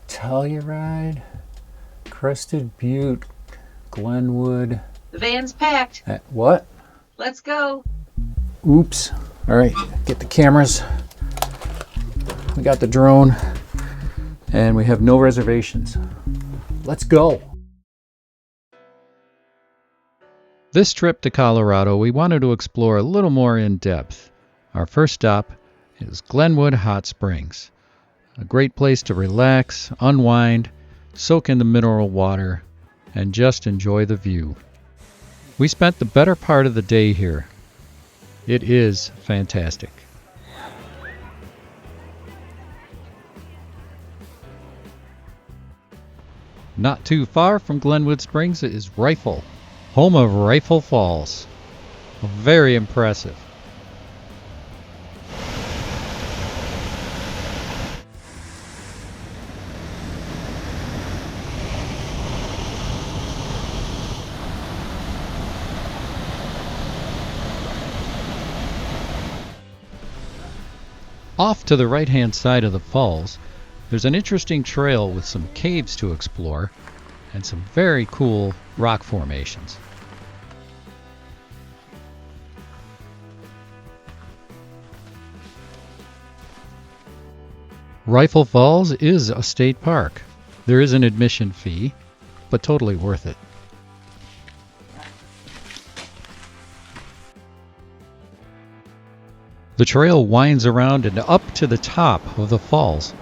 Telluride, Crested Butte, Glenwood. The van's packed. What? Let's go. Oops. All right, get the cameras. We got the drone, and we have no reservations. Let's go. This trip to Colorado, we wanted to explore a little more in depth. Our first stop is Glenwood Hot Springs, a great place to relax, unwind, soak in the mineral water, and just enjoy the view. We spent the better part of the day here. It is fantastic. Not too far from Glenwood Springs is Rifle, home of Rifle Falls. Very impressive. Off to the right-hand side of the falls, there's an interesting trail with some caves to explore and some very cool rock formations. Rifle Falls is a state park. There is an admission fee, but totally worth it. The trail winds around and up to the top of the falls.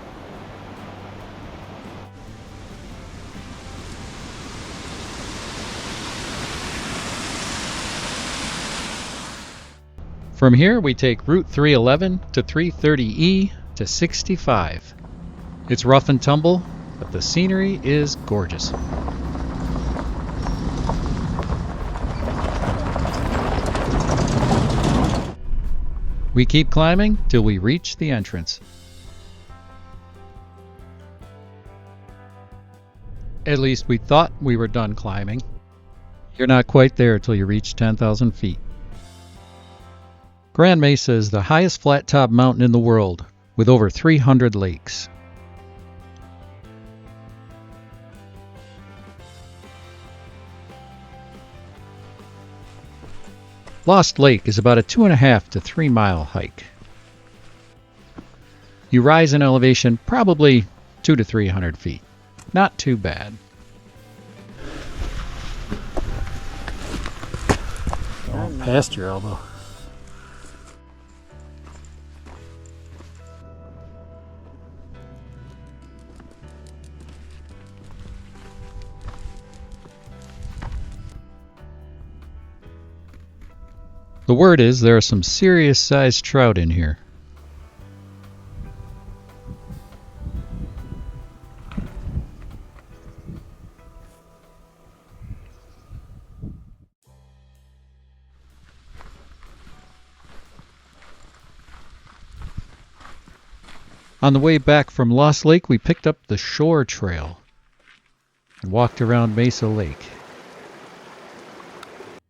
From here, we take Route 311 to 330E to 65. It's rough and tumble, but the scenery is gorgeous. We keep climbing till we reach the entrance. At least we thought we were done climbing. You're not quite there till you reach 10,000 feet. Grand Mesa is the highest flat-top mountain in the world, with over 300 lakes. Lost Lake is about a 2.5 to 3 mile hike. You rise in elevation probably 200 to 300 feet. Not too bad. Oh, past your elbow. The word is there are some serious sized trout in here. On the way back from Lost Lake, we picked up the Shore Trail and walked around Mesa Lake.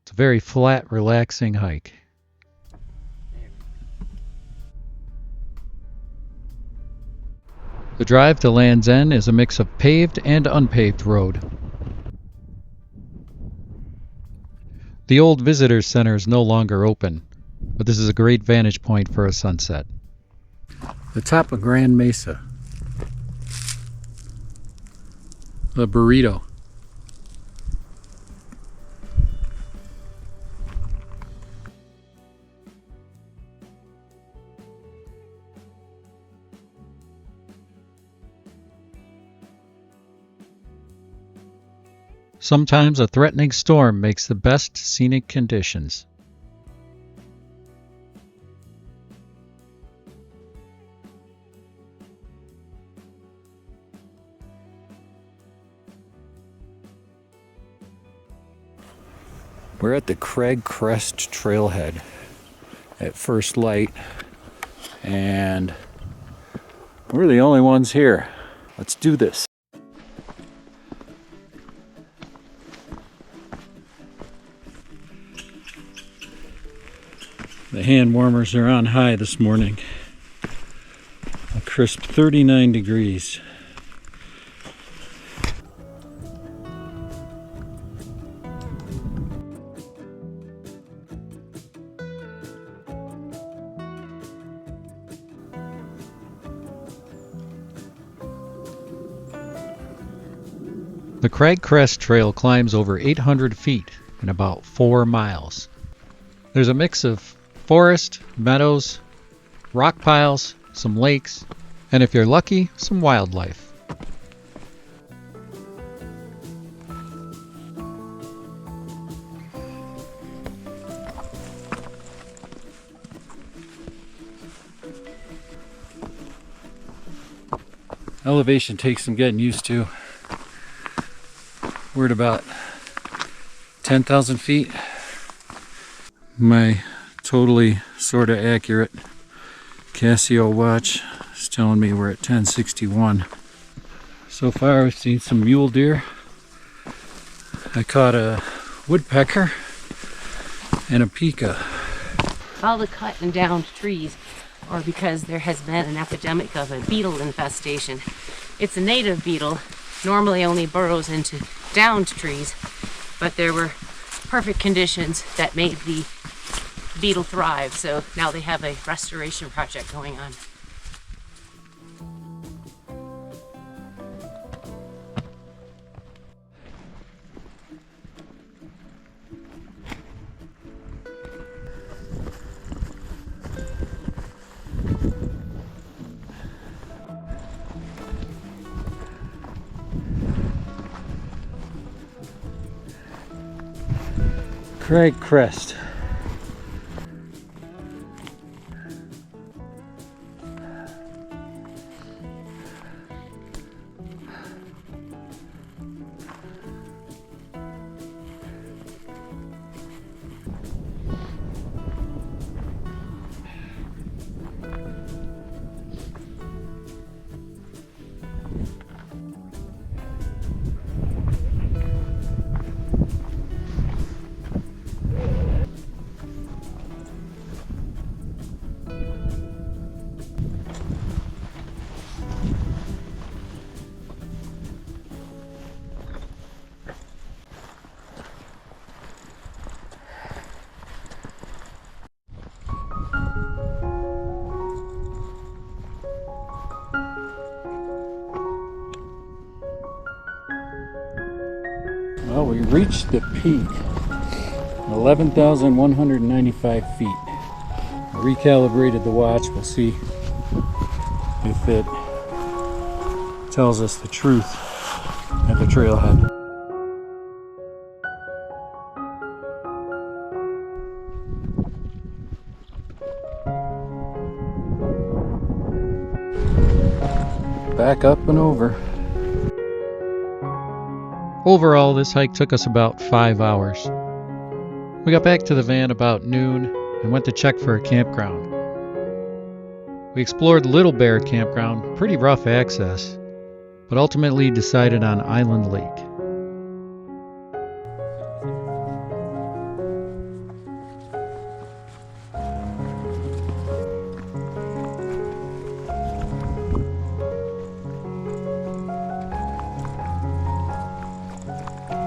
It's a very flat, relaxing hike. The drive to Land's End is a mix of paved and unpaved road. The old visitor center is no longer open, but this is a great vantage point for a sunset. The top of Grand Mesa. The burrito. Sometimes a threatening storm makes the best scenic conditions. We're at the Crag Crest Trailhead at first light, and we're the only ones here. Let's do this. The hand warmers are on high this morning. A crisp 39 degrees. The Crag Crest Trail climbs over 800 feet in about 4 miles. There's a mix of forest, meadows, rock piles, some lakes, and if you're lucky, some wildlife. Elevation takes some getting used to. We're at about 10,000 feet. My totally sort of accurate Casio watch is telling me we're at 1061. So far I've seen some mule deer. I caught a woodpecker and a pika. All the cut and downed trees are because there has been an epidemic of a beetle infestation. It's a native beetle, normally only burrows into downed trees, but there were perfect conditions that made the beetle thrive, so now they have a restoration project going on. Crag Crest. Well, we reached the peak, 11,195 feet. I recalibrated the watch. We'll see if it tells us the truth at the trailhead. Back up and over. Overall, this hike took us about 5 hours. We got back to the van about noon and went to check for a campground. We explored Little Bear Campground, pretty rough access, but ultimately decided on Island Lake.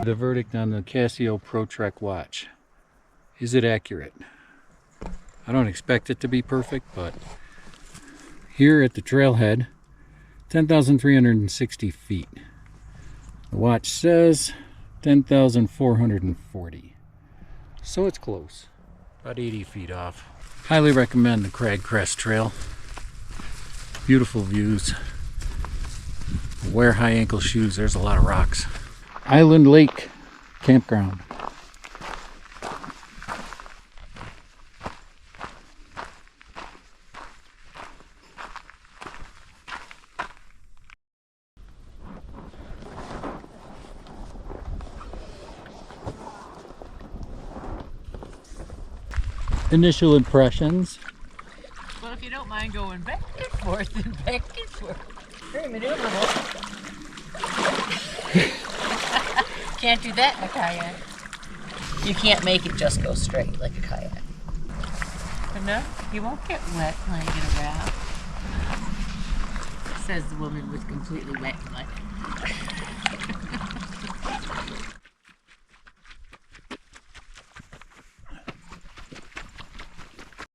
The verdict on the Casio ProTrek watch. Is it accurate? I don't expect it to be perfect, but here at the trailhead, 10,360 feet. The watch says 10,440. So it's close, about 80 feet off. Highly recommend the Crag Crest Trail. Beautiful views. Wear high ankle shoes, there's a lot of rocks. Island Lake Campground. Initial impressions. Well, if you don't mind going back and forth and back and forth. Very maneuverable. Can't do that in a kayak. You can't make it just go straight like a kayak. But no, you won't get wet playing in a raft. Says the woman with completely wet butt.